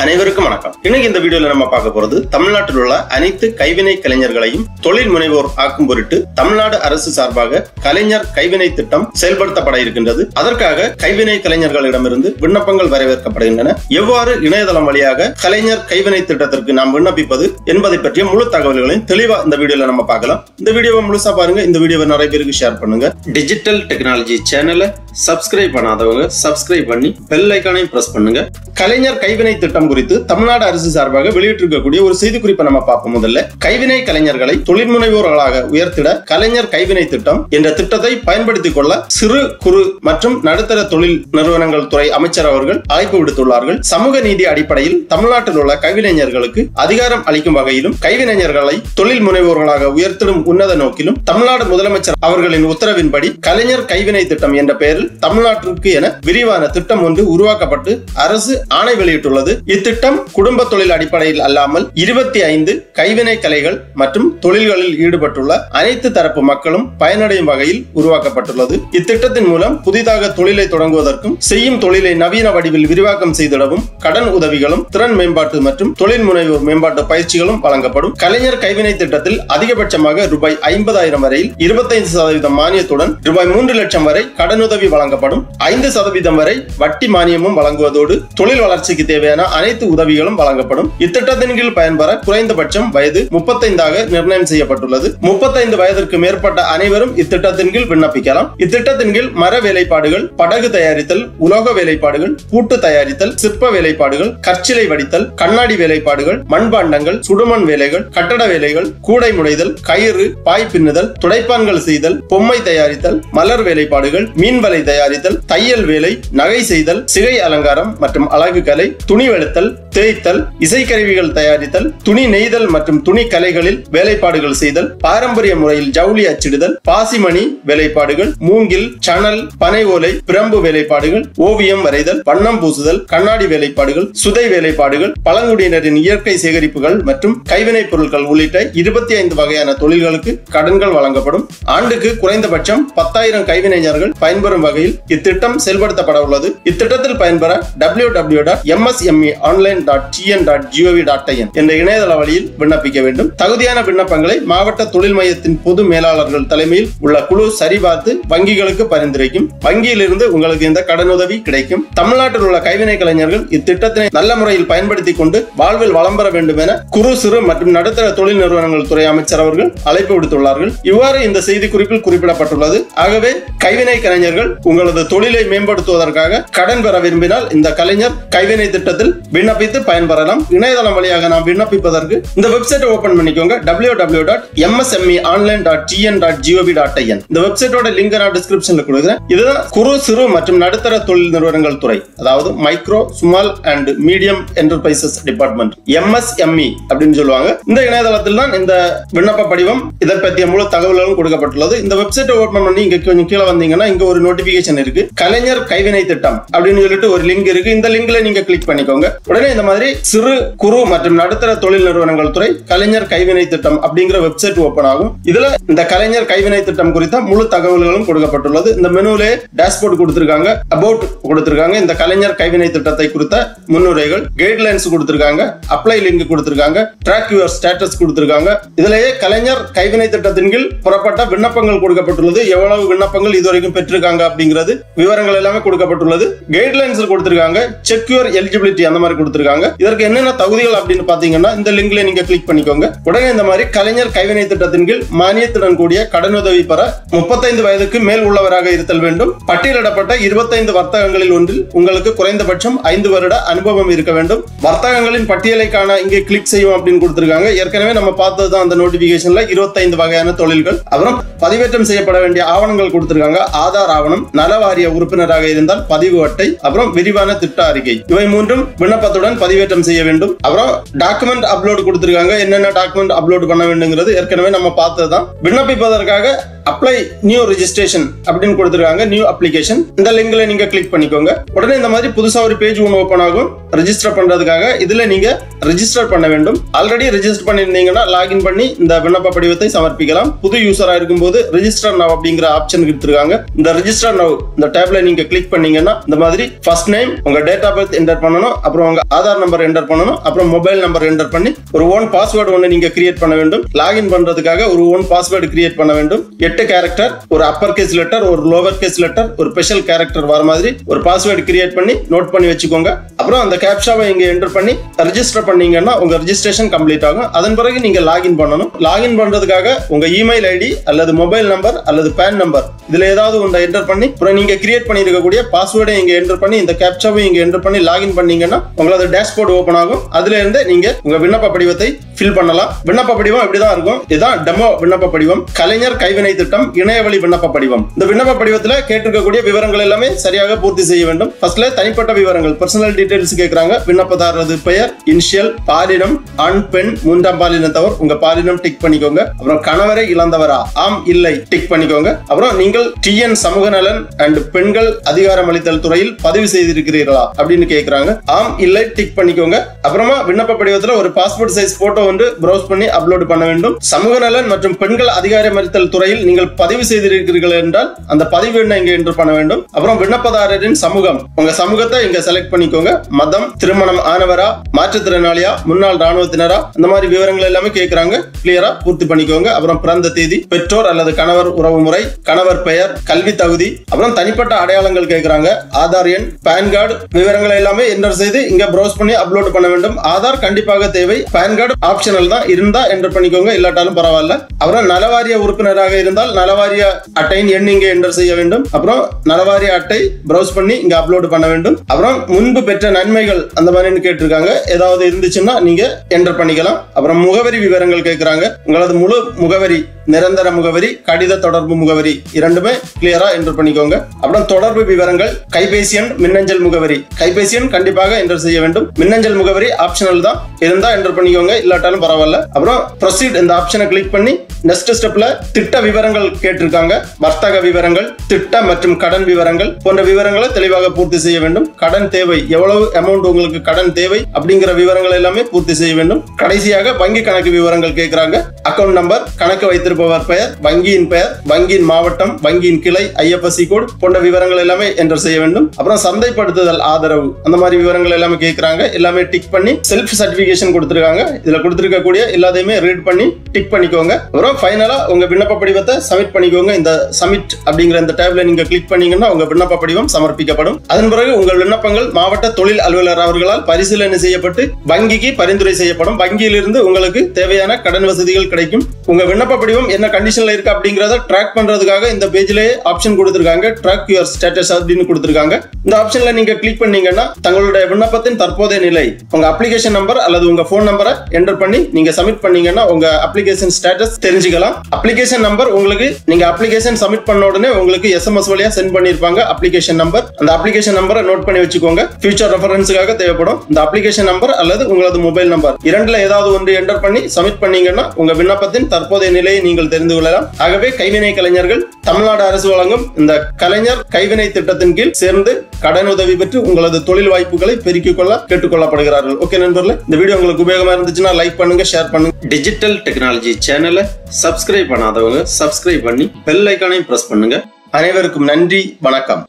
அனைவருக்கும் வணக்கம். இன்னைக்கு இந்த வீடியோல நம்ம பார்க்க போறது தமிழ்நாட்டில் உள்ள அனைத்து கைவினை கலைஞர்களையும் தொழில் முனைவோர் ஆக்கும் பொருட்டு தமிழ்நாடு அரசு சார்பாக கலைஞர் கைவினை திட்டம் செயல்படுத்தப்பட இருக்கின்றது. அதற்காக கைவினை கலைஞர்களிடமிருந்து விண்ணப்பங்கள் வரவேற்கப்படுகின்றன. எவ்வாறு இணையதளம் வழியாக கலைஞர் கைவினை திட்டத்திற்கு நாம் விண்ணப்பிப்பது என்பதை பற்றிய முழு தகவல்களையும் தெளிவா இந்த வீடியோல நம்ம பார்க்கலாம். இந்த வீடியோவை முழுசா பாருங்க. இந்த வீடியோவை நிறைய பேருக்கு ஷேர் பண்ணுங்க. டிஜிட்டல் டெக்னாலஜி சேனலை சப்ஸ்கிரைப் பண்ணாதவங்க சப்ஸ்கிரைப் பண்ணி பெல் ஐகானையும் பிரஸ் பண்ணுங்க. கலைஞர் கைவினை திட்டம் குறித்து தமிழ்நாடு அரசு சார்பாக வெளியிட்டிருக்கக்கூடிய ஒரு செய்தி குறிப்பை நம்ம பார்ப்போம். முதல்ல கைவினை கலைஞர்களை தொழில் முனைவோர்களாக உயர்த்திட கலைஞர் கைவினை திட்டம் என்ற திட்டத்தை பயன்படுத்திக் கொள்ள சிறு குறு மற்றும் நடுத்தர தொழில் நிறுவனங்கள் துறை அமைச்சர் அவர்கள் அழைப்பு விடுத்துள்ளார்கள். சமூக நீதி அடிப்படையில் தமிழ்நாட்டில் உள்ள கைவினைஞர்களுக்கு அதிகாரம் அளிக்கும் வகையிலும் கைவினைஞர்களை தொழில் முனைவோர்களாக உயர்த்திடும் உன்னத நோக்கிலும் தமிழ்நாடு முதலமைச்சர் அவர்களின் உத்தரவின்படி கலைஞர் கைவினை திட்டம் என்ற பெயரில் தமிழ்நாட்டிற்கு என விரிவான திட்டம் ஒன்று உருவாக்கப்பட்டு அரசு ஆணை வெளியிட்டுள்ளது. இத்திட்டம் குடும்ப தொழில் அடிப்படையில் அல்லாமல் 25 கைவினை கலைகள் மற்றும் தொழில்களில் ஈடுபட்டுள்ள அனைத்து தரப்பு மக்களும் பயனடையும் வகையில் உருவாக்கப்பட்டுள்ளது. இத்திட்டத்தின் மூலம் புதிதாக தொழிலை தொடங்குவதற்கும் செய்யும் தொழிலை நவீன வடிவில் விரிவாக்கம் செய்திடவும் கடன் உதவிகளும் திறன் மேம்பாட்டு மற்றும் தொழில் முனைவோர் மேம்பாட்டு பயிற்சிகளும் வழங்கப்படும். கலைஞர் கைவினை திட்டத்தில் அதிகபட்சமாக ரூபாய் 50,000 வரையில் 25% மானியத்துடன் ரூபாய் 3 லட்சம் வரை கடனுதவி வழங்கப்படும். 5% வரை வட்டி மானியமும் வழங்குவதோடு தொழில் வளர்ச்சிக்கு தேவையான அனைத்து உதவிகளும் வழங்கப்படும். இத்திட்டத்தின் கீழ் பயன்பெற குறைந்தபட்சம் வயது 35 நிர்ணயம் செய்யப்பட்டுள்ளது. 35 வயதிற்கு மேற்பட்ட அனைவரும் இத்திட்டத்தின் கீழ் விண்ணப்பிக்கலாம். இத்திட்டத்தின் கீழ் மர வேலைப்பாடுகள், படகு தயாரித்தல், உலோக வேலைப்பாடுகள், பூட்டு தயாரித்தல், சிற்ப வேலைப்பாடுகள், கற்சிலை வடித்தல், கண்ணாடி வேலைப்பாடுகள், மண்பாண்டங்கள், சுடுமண் வேலைகள், கட்டட வேலைகள், கூடை முடைதல், கயிறு, பாய் பின்னுதல், துடைப்பான்கள் செய்தல், பொம்மை தயாரித்தல், மலர் வேலைப்பாடுகள், மீன்வலை தயாரித்தல், தையல் வேலை, நகை செய்தல், சிகை அலங்காரம் மற்றும் அழகு கலை, துணி வெளுத்தல், தேய்த்தல், இசைக்கருவிகள் தயாரித்தல், துணி நெய்தல் மற்றும் துணி கலைகளில் வேலைப்பாடுகள் செய்தல், பாரம்பரிய முறையில் ஜவுளி அச்சிடுதல், பாசிமணி வேலைப்பாடுகள், மூங்கில், சணல், பனை ஓலை, பிரம்பு வேலைப்பாடுகள், ஓவியம் வரைதல், வண்ணம் பூசுதல், கண்ணாடி வேலைப்பாடுகள், சுதை வேலைப்பாடுகள், பழங்குடியினரின் இயற்கை சேகரிப்புகள் மற்றும் கைவினை பொருட்கள் உள்ளிட்ட 25 வகையான தொழில்களுக்கு கடன்கள் வழங்கப்படும். ஆண்டுக்கு குறைந்தபட்சம் 10,000 கைவினைஞர்கள் பயன்பெறும் வகையில் இத்திட்டம் செயல்படுத்தப்பட உள்ளது. இத்திட்டத்தில் பயன்பெற www.msmeonline.tn.gov.in என்ற இணையதள வழியில் விண்ணப்பிக்க வேண்டும். தகுதியான விண்ணப்பங்களை மாவட்ட தொழில் மையத்தின் பொது மேலாளர்கள் தலைமையில் உள்ள குழு சரிபார்த்து வங்கிகளுக்கு பரிந்துரைக்கும். வங்கியிலிருந்து உங்களுக்கு இந்த கடனுதவி கிடைக்கும். தமிழ்நாட்டில் உள்ள கைவினை கலைஞர்கள் இத்திட்டத்தினை நல்ல முறையில் பயன்படுத்திக் கொண்டு வாழ்வில் வளம் பெற வேண்டும் என குறு சிறு மற்றும் நடுத்தர தொழில் நிறுவனங்கள் துறை அமைச்சர் அவர்கள் அழைப்பு விடுத்துள்ளார்கள். இவ்வாறு இந்த செய்தி குறிப்பில் குறிப்பிடப்பட்டுள்ளது. ஆகவே கைவினை கலைஞர்கள் உங்களது தொழிலை மேம்படுத்துவதற்காக கடன் பெற விரும்பினால் இந்த கலைஞர் கைவினை திட்டத்தில் விண்ணப்பித்து பயன்பெறலாம். இணையதளம் வழியாக நாம் விண்ணப்பிப்பதற்கு இந்த வெப்சைட் ஓபன் பண்ணிக்கோங்க. www.msmeonline.tn.gov.in இந்த வெப்சைட்டோட லிங்க் நான் டிஸ்கிரிப்ஷன்ல கொடுக்கிறேன். இதுதான் குறு சிறு மற்றும் நடுத்தர தொழில் நிறுவனங்கள் துறை, அதாவது micro small and medium enterprises department, MSME அப்படின்னு சொல்லுவாங்க. இந்த இணையதளத்தில் தான் இந்த விண்ணப்ப படிவம் இதை பற்றிய முழு தகவல்களும் கொடுக்கப்பட்டுள்ளது. இந்த வெப்சைட்டை ஓபன் பண்ணி இங்க கொஞ்சம் கீழே வந்தீங்கன்னா இங்க ஒரு நோட்டிபிகேஷன் இருக்கு. கலைஞர் கைவினை திட்டம் அப்படின்னு சொல்லிட்டு ஒரு லிங்க் இருக்கு. இந்த லிங்க்ல நீங்க கிளிக் பண்ணிக்கோங்க. உடனே இந்த மாதிரி சிறு குறு மற்றும் நடுத்தர தொழில் நிறுவனங்கள் துறை கலைஞர் கைவினை திட்டம் அப்படிங்கிற வெப்சைட் ஓபன் ஆகும். இதுல இந்த கலைஞர் கைவினை திட்டம் குறித்த முழு தகவல்களும் கொடுக்கப்பட்டுள்ளது. இந்த மெனுவிலே டேஷ்போர்ட் கொடுத்திருக்காங்க, அபவுட் கொடுத்திருக்காங்க, இந்த கலைஞர் கைவினை திட்டத்தை குறித்த முன்னுரைகள், கைட்லைன்ஸ் கொடுத்திருக்காங்க, அப்ளை லிங்க் கொடுத்திருக்காங்க, ட்ராக் யுவர் ஸ்டேட்டஸ் கொடுத்திருக்காங்க. இதுலயே கலைஞர் கைவினை திட்டத்தின் கீழ் புறப்பட்ட விண்ணப்பங்கள் கொடுக்கப்பட்டுள்ளது. எவ்வளவு விண்ணப்பங்கள் இதுவரைக்கும் பெற்றிருக்காங்க அப்படிங்கிறது விவரங்கள் எல்லாமே கொடுக்கப்பட்டுள்ளது. கைட்லைன்ஸ் கொடுத்திருக்காங்க, செக் யுவர் எலிஜிபிலிட்டி அந்த மாதிரி கொடுத்திருக்காங்க. இதற்கு என்னென்ன தகுதிகள் அப்படின்னு பாத்தீங்கன்னா இந்த லிங்க்ல நீங்க கிளிக் பண்ணிக்கோங்க. உடனே இந்த மாதிரி கலைஞர் கைவினை திட்டத்தின் கீழ் மானியத்துடன் கூடிய கடனுதவி பெற 35 வயதுக்கு மேல் உள்ளவராக இருத்தல் வேண்டும். பட்டியலிடப்பட்ட 25 வர்த்தகங்களில் ஒன்றில் உங்களுக்கு குறைந்தபட்சம் 5 வருட அனுபவம் இருக்க வேண்டும். வர்த்தகங்களின் பட்டியலை காண இங்கே கிளிக் செய்யும் அப்படின்னு கொடுத்திருக்காங்க. ஏற்கனவே நம்ம பார்த்ததுதான் அந்த நோட்டிபிகேஷன்ல 25 வகையான தொழில்கள். அப்புறம் பதிவேற்றம் செய்யப்பட வேண்டிய ஆவணங்கள் கொடுத்திருக்காங்க. ஆதார் ஆவணம், நலவாரிய உறுப்பினராக இருந்தால் பதிவு அட்டை, அப்புறம் விரிவான திட்ட அறிக்கை. இவை மூன்றும் விண்ணப்பத்துடன் பதிவேற்றம் செய்ய வேண்டும். அப்புறம் டாக்குமெண்ட் அப்லோட் கொடுத்திருக்காங்க. என்னென்ன டாக்குமெண்ட் அப்லோட் பண்ண வேண்டும்ங்கிறது ஏற்கனவே நம்ம பார்த்ததுதான். விண்ணப்பிப்பதற்காக அப்ளை நியூ ரெஜிஸ்ட்ரேஷன் அப்படின்னு கொடுத்திருக்காங்க, நியூ அப்ளிகேஷன். இந்த லிங்க்ல நீங்க கிளிக் பண்ணிக்கோங்க. உடனே இந்த மாதிரி புதுசா ஒரு பேஜ் ஒன்று ஓபன் ஆகும். ரெஜிஸ்டர் பண்றதுக்காக இதுல நீங்க ரெஜிஸ்டர் பண்ண வேண்டும். ஆல்ரெடி ரெஜிஸ்டர் பண்ணிருந்தீங்கன்னா லாகின் பண்ணி இந்த விண்ணப்ப படிவத்தை சமர்ப்பிக்கலாம். புது யூசரா இருக்கும்போது ரெஜிஸ்டர் நவ் அப்படிங்கிற ஆப்ஷன் கொடுத்திருக்காங்க. இந்த ரெஜிஸ்டர் நவ் இந்த டேப்ல நீங்க கிளிக் பண்ணீங்கன்னா இந்த மாதிரி ஃபர்ஸ்ட் நேம், உங்க டேட் ஆஃப் பர்த் என்டர் பண்ணணும், அப்புறம் உங்க ஆதார் நம்பர் என்டர் பண்ணணும், அப்புறம் மொபைல் நம்பர் என்டர் பண்ணி ஒரு ஓன் பாஸ்வேர்டு ஒன்று நீங்க கிரியேட் பண்ண வேண்டும். லாகின் பண்றதுக்காக ஒரு ஓன் பாஸ்வேர்டு கிரியேட் பண்ண வேண்டும். 8 கேரக்டர், ஒரு அப்பர் கேஸ் லெட்டர், ஒரு லோவர் கேஸ் லெட்டர், ஒரு ஸ்பெஷல் கேரக்டர் வர மாதிரி ஒரு பாஸ்வேர்டு கிரியேட் பண்ணி நோட் பண்ணி வச்சுக்கோங்க. அப்புறம் அந்த கேப்சாவை இங்க என்டர் பண்ணி ரெஜிஸ்டர் பண்ணீங்கன்னா உங்க ரெஜிஸ்ட்ரேஷன் கம்ப்ளீட் ஆகும். அதன் பிறகு நீங்க லாகின் பண்ணணும். லாகின் பண்றதுக்காக உங்க இமெயில் ஐடி அல்லது மொபைல் நம்பர் அல்லது பேன் நம்பர் இதுல ஏதாவது ஒன்றை என்டர் பண்ணி அப்புறம் நீங்க கிரியேட் பண்ணிருக்கக்கூடிய பாஸ்வேர்டை இங்க என்டர் பண்ணி இந்த கேப்சாவை இங்க என்டர் பண்ணி லாகின் பண்ணீங்கன்னா உங்களோட டேஷ்போர்ட் ஓபன் ஆகும். அதுல இருந்து நீங்க உங்க விண்ணப்ப படிவத்தை ஃபில் பண்ணலாம். விண்ணப்ப படிவம் இப்படிதான் இருக்கும். இதுதான் டெமோ விண்ணப்ப படிவம். கலைஞர் கைவினை திட்டம் இணையவழி விண்ணப்ப படிவம். இந்த விண்ணப்ப படிவத்துல கேட்டிருக்கக்கூடிய விவரங்கள் எல்லாமே சரியாக பூர்த்தி செய்ய வேண்டும். ஃபர்ஸ்ட்ல தனிப்பட்ட விவரங்கள், பர்சனல் டீடைல்ஸ் கேக்குறாங்க. விண்ணப்பதாரரது பெயர், இனிஷியல், பாலினம், ஆண் பெண், மூன்றாம் பாலினத்தவர், உங்க பாலினம் டிக் பண்ணிக்கோங்க. அப்புறம் கணவரை இழந்தவரா, ஆம் இல்லை டிக் பண்ணிக்கோங்க. அப்புறம் நீங்கள் TN சமூக நலன் அண்ட் பெண்கள் அதிகாரமளித்தல் துறையில் பதிவு செய்திருக்கிறீர்களா அப்படின்னு கேக்குறாங்க. ஆம் இல்லை டிக் பண்ணிக்கோங்க. அப்புறமா விண்ணப்ப படிவத்துல ஒரு பாஸ்போர்ட் சைஸ் போட்டோ வந்து ப்ரௌஸ் பண்ணி அப்லோட் பண்ண வேண்டும். சமூக நலன் மற்றும் பெண்கள் அதிகாரமளித்தல் துறையில் நீங்கள் பதிவு செய்திருக்கிறீர்கள் என்றால் அந்த பதிவு எண்ணை இங்க என்டர் பண்ண வேண்டும். அப்புறம் விண்ணப்பதாரரின் சமூகம், உங்க சமூகத்தை இங்க செலக்ட் பண்ணிக்கோங்க. மதம், திருமணம் ஆனவரா, மாற்றுத்திறனாளியா, முன்னாள் ராணுவத்தினரா, இந்த மாதிரி விவரங்கள் எல்லாமே கேட்கறாங்க. கிளியரா பூர்த்தி பண்ணிக்கோங்க. அப்புறம் பிறந்த தேதி, பெற்றோர் அல்லது கணவர் உறவு முறை, கணவர் பெயர், கல்வி தகுதி, அப்புறம் தனிப்பட்ட அடையாளங்கள் கேட்கறாங்க. ஆதார் எண், பான் கார்டு விவரங்கள் எல்லாமே என்டர் செய்து இங்க ப்ரௌஸ் பண்ணி அப்லோட் பண்ண வேண்டும். ஆதார் கண்டிப்பாக தேவை. பான் கார்டு ஆப்ஷனல் தான், இருந்தா என்டர் பண்ணிக்கோங்க, இல்லாட்டாலும் பரவாயில்ல. அப்புறம் நலவாரிய உறுப்பினராக இருந்தால் நலவாரிய அட்டையின் எண் இங்க என்டர் செய்ய வேண்டும். அப்புறம் நலவாரிய அட்டை ப்ரௌஸ் பண்ணி இங்க அப்லோட் பண்ண வேண்டும். அப்புறம் முன்பு பெற்ற நன்மைகள் அந்த மாதிரி கேட்டிருக்காங்க. ஏதாவது இருந்துச்சுன்னா நீங்க என்டர் பண்ணிக்கலாம். அப்புறம் முகவரி விவரங்கள் கேட்கறாங்க. உங்களது முழு முகவரி, நிரந்தர முகவரி, கடித தொடர்பு முகவரி இரண்டுமே கிளியரா என்டர் பண்ணிக்கோங்க. அப்புறம் தொடர்பு விவரங்கள், கைபேசி எண், மின்னஞ்சல் முகவரி. கைபேசி எண் கண்டிப்பாக என்டர் செய்ய வேண்டும். மின்னஞ்சல் முகவரி ஆப்ஷனல் தான், இருந்தா என்டர் பண்ணிக்கோங்க, இல்லாட்டாலும் பரவாயில்ல. அப்புறம் ப்ரொசீட் இந்த ஆப்ஷனை கிளிக் பண்ணி நெக்ஸ்ட் ஸ்டெப்ல திட்ட விவரங்கள் கேட்டிருக்காங்க. வர்த்தக விவரங்கள், திட்ட மற்றும் கடன் விவரங்கள் போன்ற விவரங்களை தெளிவாக பூர்த்தி செய்ய வேண்டும். கடன் தேவை, எவ்வளவு அமௌண்ட் உங்களுக்கு கடன் தேவை அப்படிங்கிற விவரங்கள் எல்லாமே பூர்த்தி செய்ய வேண்டும். கடைசியாக வங்கி கணக்கு விவரங்கள் கேட்கறாங்க. அக்கவுண்ட் நம்பர், கணக்கு வைத்திருப்பவர் பெயர், வங்கியின் பெயர், வங்கியின் மாவட்டம், வங்கியின் கிளை, IFSC கோட் போன்ற விவரங்கள் எல்லாமே என்டர் செய்ய வேண்டும். அப்புறம் சந்தைப்படுத்துதல் ஆதரவு அந்த மாதிரி விவரங்கள் எல்லாமே கேட்கறாங்க. எல்லாமே டிக் பண்ணி செல்ஃப் சர்டிபிகேஷன் கொடுத்திருக்காங்க. இதுல கொடுத்திருக்கக்கூடிய எல்லாத்தையுமே ரீட் பண்ணி டிக் பண்ணிக்கோங்க. அப்புறம் ஃபைனலா உங்க விண்ணப்ப படிவத்தை சப்மிட் பண்ணிக்கோங்க. இந்த சப்மிட் அப்படிங்கிற இந்த டேப்ல நீங்க கிளிக் பண்ணீங்கன்னா உங்க விண்ணப்ப படிவம் சமர்ப்பிக்கப்படும். அதன் பிறகு உங்கள் விண்ணப்பங்கள் மாவட்ட தொழில் அலுவலர் அவர்களால் பரிசீலனை செய்யப்பட்டு வங்கிக்கு பரிந்துரை செய்யப்படும். வங்கியிலிருந்து உங்களுக்கு தேவையான கடன் வசதிகள் கிடைக்கும். உங்க விண்ணப்ப படிவம் என்ன கண்டிஷன்ல இருக்கு அப்படிங்கறத ட்ராக் பண்றதுக்காக இந்த பேஜ்லயே ஆப்ஷன் கொடுத்திருக்காங்க. ட்ராக் யுவர் ஸ்டேட்டஸ் அப்படின்னு கொடுத்திருக்காங்க. இந்த ஆப்ஷன்ல நீங்க கிளிக் பண்ணீங்கன்னா தங்களுடைய விண்ணப்பத்தின் தற்போதைய நிலை, உங்க அப்ளிகேஷன் நம்பர் அல்லது உங்க போன் நம்பரை என்டர் பண்ணி நீங்க சப்மிட் பண்ணீங்கன்னா உங்க அப்ளிகேஷன் ஸ்டேட்டஸ் தெரிஞ்சுக்கலாம். அப்ளிகேஷன் நம்பர் உங்களுக்கு நீங்க அப்ளிகேஷன் சப்மிட் பண்ண உடனே உங்களுக்கு SMS வழியா சென்ட் பண்ணிருப்பாங்க அப்ளிகேஷன் நம்பர். அந்த அப்ளிகேஷன் நம்பரை நோட் பண்ணி வச்சுக்கோங்க. ஃபியூச்சர் ரெஃபரன்ஸ்க்காக தேவைப்படும். இந்த அப்ளிகேஷன் நம்பர் அல்லது உங்களது மொபைல் நம்பர் இரண்டுல ஏதாவது ஒன்று என்டர் பண்ணி சப்மிட் பண்ணீங்கன்னா உங்க விண்ணப்பத்தின் தற்போதைய நிலையை நீங்கள் தெரிந்து கொள்ளலாம். ஆகவே கைவினை கலைஞர்கள் தமிழ்நாடு அரசு வழங்கும் இந்த கலைஞர் கைவினை திட்டத்தின் கீழ் சேர்ந்து கடன் உதவி பெற்று உங்களது தொழில் வாய்ப்புகளை பெருக்கிக் கொள்ள கேட்டுக்கொள்ளப்படுகிறார்கள். ஓகே நண்பர்களே, இந்த வீடியோ உங்களுக்கு உபயோகமா இருந்துச்சுன்னா லைக் பண்ணுங்க, ஷேர் பண்ணுங்க. டிஜிட்டல் டெக்னாலஜி சேனலை சப்ஸ்கிரைப் பண்ணாதவங்க சப்ஸ்கிரைப் பண்ணி பெல் ஐகானையும் பிரஸ் பண்ணுங்க. அனைவருக்கும் நன்றி, வணக்கம்.